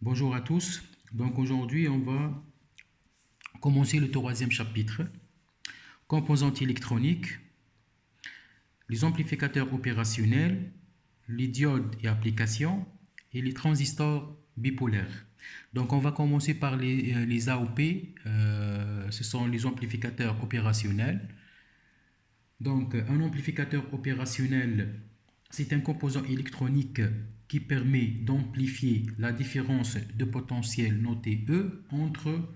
Bonjour à tous. Donc aujourd'hui, on va commencer le troisième chapitre. Composantes électroniques, les amplificateurs opérationnels, les diodes et applications et les transistors bipolaires. Donc on va commencer par les AOP, ce sont les amplificateurs opérationnels. Donc un amplificateur opérationnel, c'est un composant électronique qui permet d'amplifier la différence de potentiel notée E entre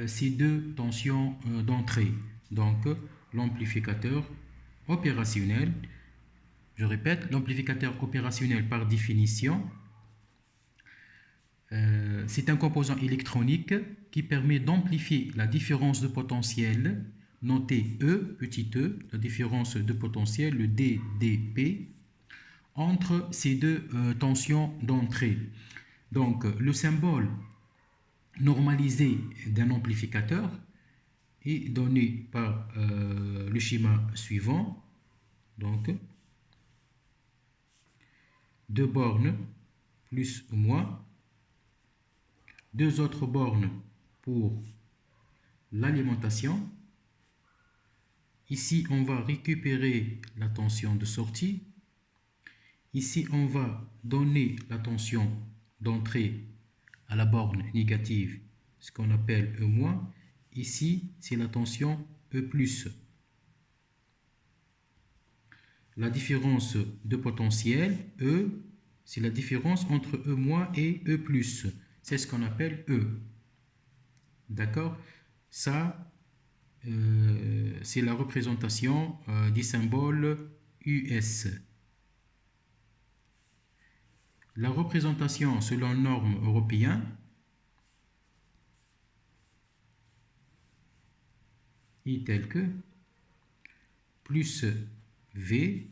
ces deux tensions d'entrée. Donc l'amplificateur opérationnel, je répète, l'amplificateur opérationnel par définition, c'est un composant électronique qui permet d'amplifier la différence de potentiel notée E, petit e, la différence de potentiel, le DDP, entre ces deux tensions d'entrée. Donc le symbole normalisé d'un amplificateur est donné par le schéma suivant. Donc deux bornes plus ou moins, deux autres bornes pour l'alimentation. Ici, on va récupérer la tension de sortie. Ici, on va donner la tension d'entrée à la borne négative, ce qu'on appelle E-. Ici, c'est la tension E+. La différence de potentiel, E, c'est la différence entre E- et E+. C'est ce qu'on appelle E. D'accord? Ça, c'est la représentation du symbole US. La représentation selon norme européenne est telle que plus V,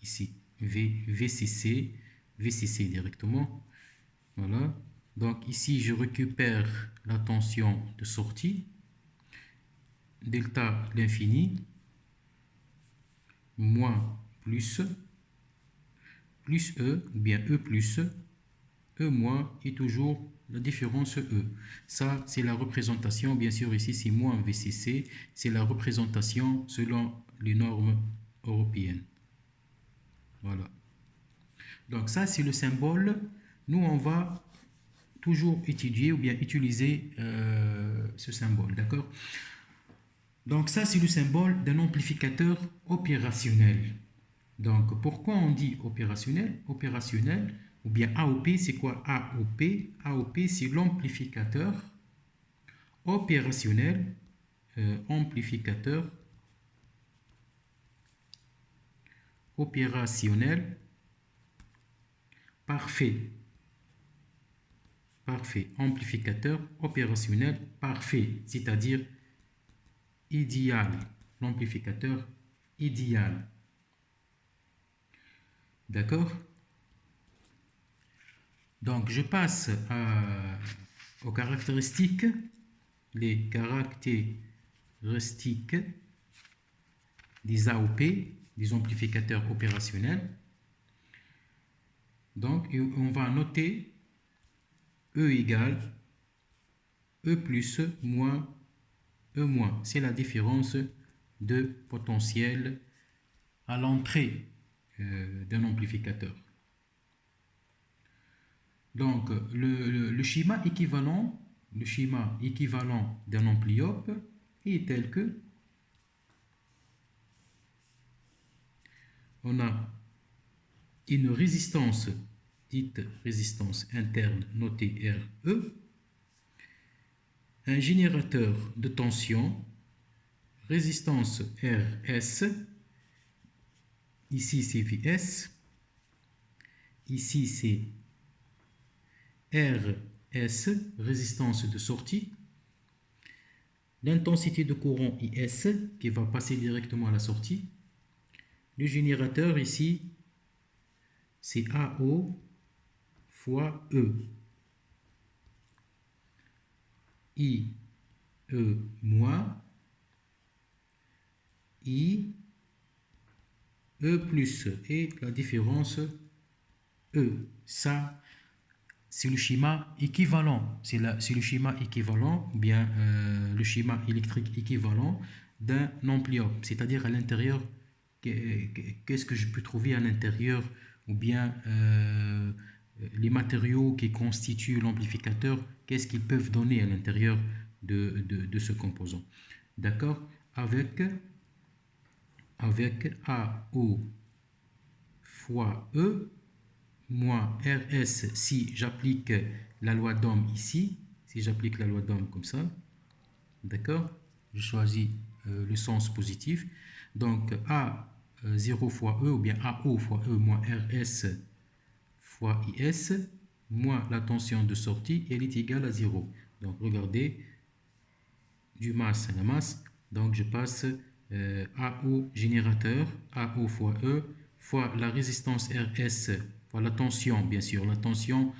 ici VCC, VCC directement. Voilà. Donc ici, je récupère la tension de sortie, delta l'infini, moins plus E, ou bien E plus, E moins est toujours la différence E. Ça, c'est la représentation, bien sûr, ici, c'est moins VCC, c'est la représentation selon les normes européennes. Voilà. Donc ça, c'est le symbole. Nous, on va toujours étudier ou bien utiliser ce symbole, d'accord? Donc ça, c'est le symbole d'un amplificateur opérationnel. Donc pourquoi on dit opérationnel? Opérationnel, ou bien AOP, c'est quoi AOP? AOP, c'est l'amplificateur opérationnel, amplificateur opérationnel parfait. Parfait. Amplificateur opérationnel parfait, c'est-à-dire idéal. L'amplificateur idéal. D'accord? Donc, je passe aux caractéristiques. Les caractéristiques des AOP, des amplificateurs opérationnels. Donc, on va noter E égale E plus moins E moins. C'est la différence de potentiel à l'entrée d'un amplificateur. Donc, le schéma équivalent d'un ampliope est tel que on a une résistance, dite résistance interne notée RE, un générateur de tension, résistance RS, ici c'est VS, ici c'est RS, résistance de sortie, l'intensité de courant IS qui va passer directement à la sortie, le générateur ici c'est AO fois E, I E moins, I E plus, et la différence E. Ça, c'est le schéma équivalent. C'est le schéma équivalent, ou bien le schéma électrique équivalent d'un ampli-op. C'est-à-dire à l'intérieur, qu'est-ce que je peux trouver à l'intérieur, ou bien les matériaux qui constituent l'amplificateur, qu'est-ce qu'ils peuvent donner à l'intérieur de ce composant. D'accord? Avec AO fois E moins RS si j'applique la loi d'Ohm ici, si j'applique la loi d'Ohm comme ça, d'accord, je choisis le sens positif, donc A0 fois E ou bien AO fois E moins RS fois IS moins la tension de sortie, elle est égale à 0. Donc regardez, du masse à la masse, donc je passe AO générateur, AO fois E, fois la résistance RS, fois la tension, bien sûr, la tension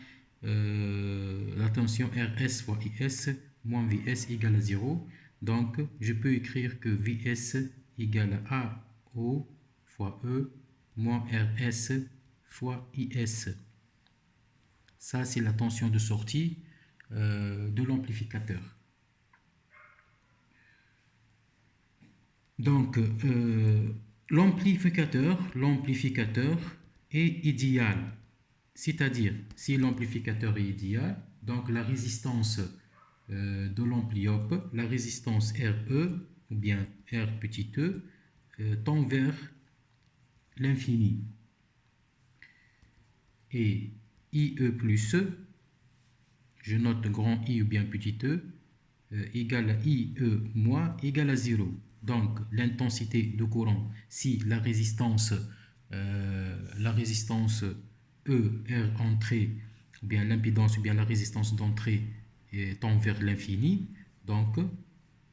RS fois IS, moins VS égale à 0. Donc, je peux écrire que VS égale à AO fois E, moins RS fois IS. Ça, c'est la tension de sortie de l'amplificateur. Donc, l'amplificateur est idéal. C'est-à-dire, si l'amplificateur est idéal, donc la résistance de l'ampli-op, la résistance RE, ou bien R petit e, tend vers l'infini. Et IE plus E, je note grand I ou bien petit e, égale à IE moins égale à 0. Donc, l'intensité de courant, si la résistance E, R entrée, ou bien l'impédance, ou bien la résistance d'entrée tend vers l'infini, donc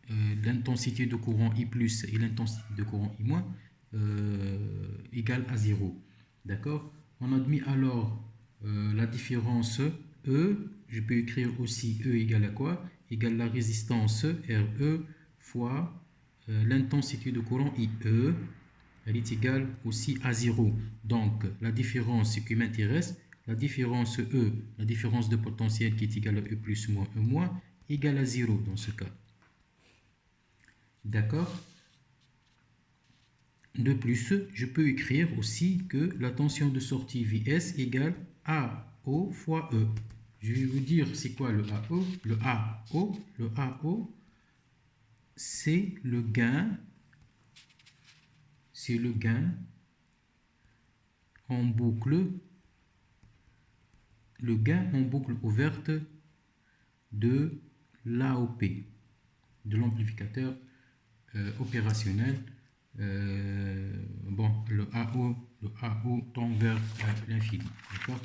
l'intensité de courant I plus et l'intensité de courant I moins égale à 0. D'accord? On admet alors la différence E, je peux écrire aussi E égale à quoi? Égale la résistance RE fois l'intensité de courant IE, elle est égale aussi à 0. Donc, la différence qui m'intéresse, la différence E, la différence de potentiel qui est égale à E plus moins E moins, égale à 0 dans ce cas. D'accord? De plus, je peux écrire aussi que la tension de sortie VS égale AO fois E. Je vais vous dire c'est quoi le AO. Le AO, c'est le gain en boucle, ouverte de l'AOP, de l'amplificateur opérationnel. Bon, le AO tend vers l'infini, d'accord?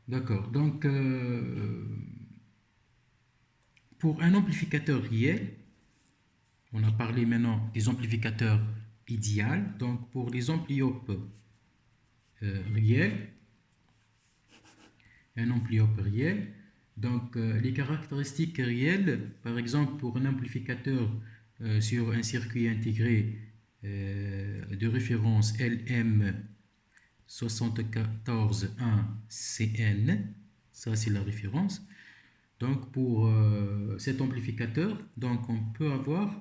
D'accord, donc pour un amplificateur réel, on a parlé maintenant des amplificateurs idéaux. Donc pour les ampli-op réels, un ampli-op réel, donc les caractéristiques réelles, par exemple pour un amplificateur sur un circuit intégré de référence LM741CN, ça c'est la référence. Donc pour cet amplificateur, donc on peut avoir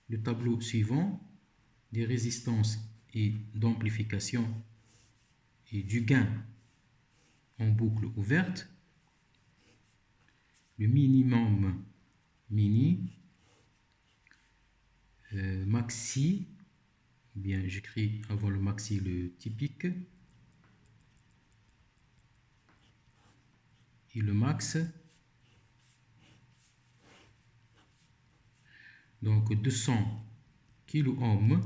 le tableau suivant des résistances et d'amplification et du gain en boucle ouverte, le minimum mini, maxi, bien j'écris avant le maxi le typique, et le max. Donc 200 kOhm,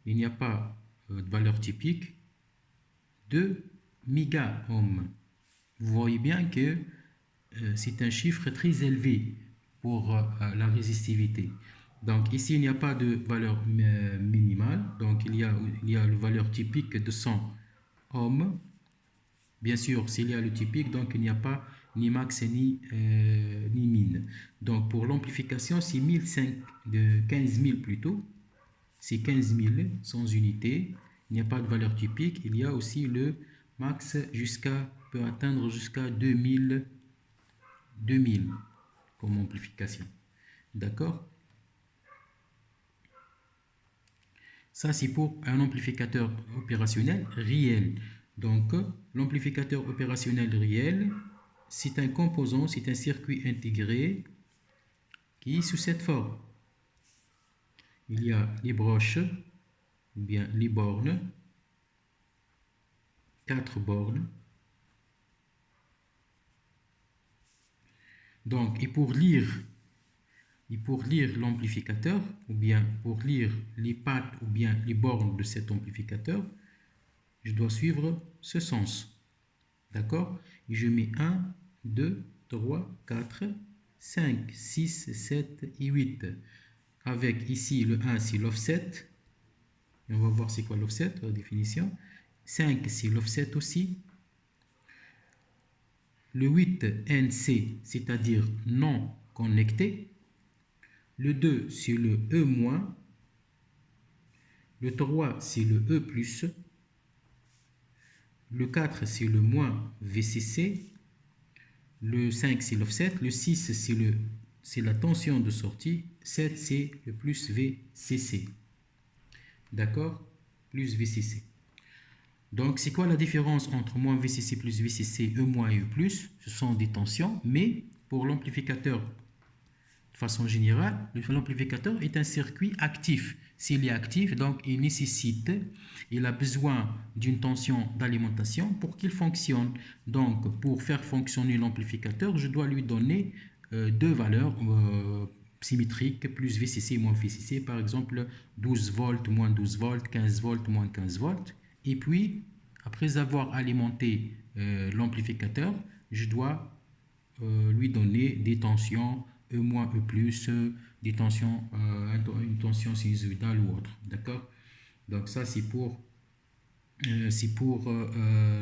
il n'y a pas de valeur typique, 2 mégaohm. Vous voyez bien que c'est un chiffre très élevé pour la résistivité. Donc ici il n'y a pas de valeur minimale, donc il y a la valeur typique de 100 ohms. Bien sûr, s'il y a le typique, donc il n'y a pas ni max, ni min. Donc, pour l'amplification, c'est 15 000 plutôt. C'est 15 000 sans unité. Il n'y a pas de valeur typique. Il y a aussi le max peut atteindre jusqu'à 2000 comme amplification. D'accord? Ça, c'est pour un amplificateur opérationnel réel. Donc, l'amplificateur opérationnel réel, c'est un composant, c'est un circuit intégré qui est sous cette forme. Il y a les broches, ou bien les bornes, 4 bornes. Donc, et pour lire l'amplificateur, ou bien pour lire les pattes ou bien les bornes de cet amplificateur, je dois suivre ce sens. D'accord? Et je mets 1, 2, 3, 4, 5, 6, 7 et 8. Avec ici le 1, c'est l'offset. Et on va voir c'est quoi l'offset, la définition. 5, c'est l'offset aussi. Le 8, NC, c'est-à-dire non connecté. Le 2, c'est le E-. Le 3, c'est le E+. Le 4, c'est le moins VCC. Le 5, c'est l'offset. Le 6, c'est la tension de sortie. 7, c'est le plus VCC. D'accord? Plus VCC. Donc, c'est quoi la différence entre moins VCC plus VCC, E- et E+? Ce sont des tensions, mais pour l'amplificateur, de façon générale, l'amplificateur est un circuit actif. S'il est actif, donc il a besoin d'une tension d'alimentation pour qu'il fonctionne. Donc, pour faire fonctionner l'amplificateur, je dois lui donner deux valeurs symétriques, plus VCC, moins VCC, par exemple 12 volts, moins 12 volts, 15 volts, moins 15 volts. Et puis, après avoir alimenté l'amplificateur, je dois lui donner des tensions E-, E+, des tensions, une tension sinusoïdale ou autre. D'accord? Donc ça, c'est pour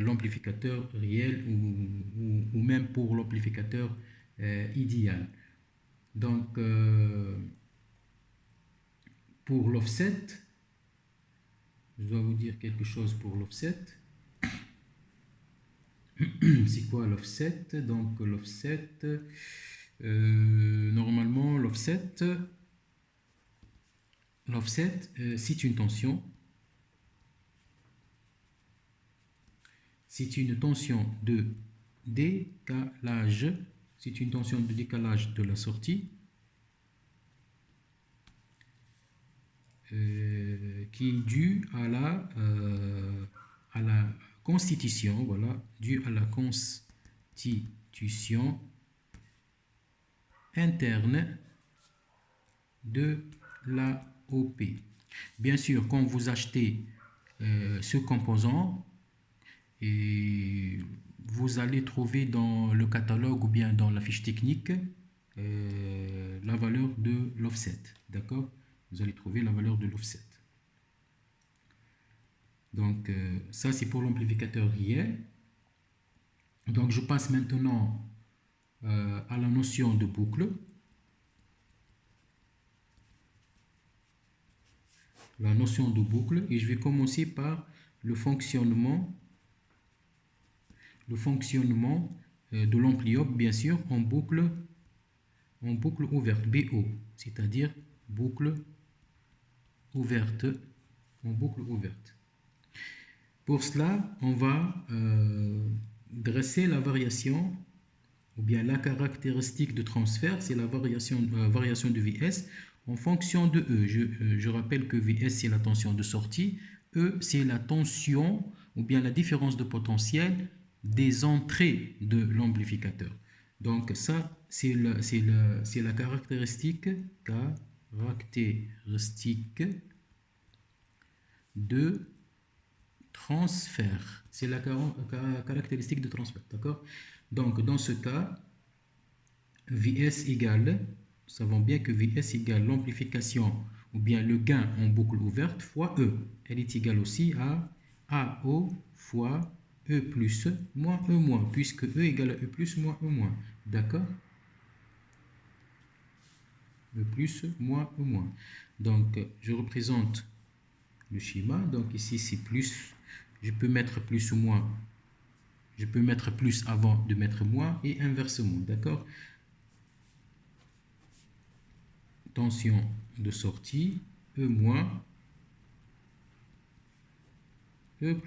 l'amplificateur réel ou même pour l'amplificateur idéal. Donc, pour l'offset, je dois vous dire quelque chose pour l'offset. C'est quoi l'offset? Donc, l'offset, normalement, l'offset, c'est une tension. C'est une tension de décalage. C'est une tension de décalage de la sortie qui est due à la constitution, voilà, due à la constitution interne de l'AOP. Bien sûr, quand vous achetez ce composant, et vous allez trouver dans le catalogue ou bien dans la fiche technique la valeur de l'offset. D'accord? Vous allez trouver la valeur de l'offset. Donc, ça, c'est pour l'amplificateur réel. Donc, je passe maintenant à la notion de boucle. La notion de boucle. Et je vais commencer par le fonctionnement de l'ampli-op, bien sûr, en boucle ouverte, BO, c'est-à-dire boucle ouverte, en boucle ouverte. Pour cela, on va dresser la variation, ou bien la caractéristique de transfert, c'est la variation de VS en fonction de E. Je rappelle que VS, c'est la tension de sortie, E, c'est la tension, ou bien la différence de potentiel des entrées de l'amplificateur. Donc ça, c'est la caractéristique de transfert. C'est la caractéristique de transfert, d'accord? Donc dans ce cas, VS égale, nous savons bien que VS égale l'amplification ou bien le gain en boucle ouverte fois E. Elle est égale aussi à AO fois E plus moins E moins, puisque E égale à E plus moins E moins. D'accord? E plus moins E moins. Donc, je représente le schéma. Donc, ici, c'est plus. Je peux mettre plus ou moins. Je peux mettre plus avant de mettre moins et inversement. D'accord? Tension de sortie, E moins, E plus.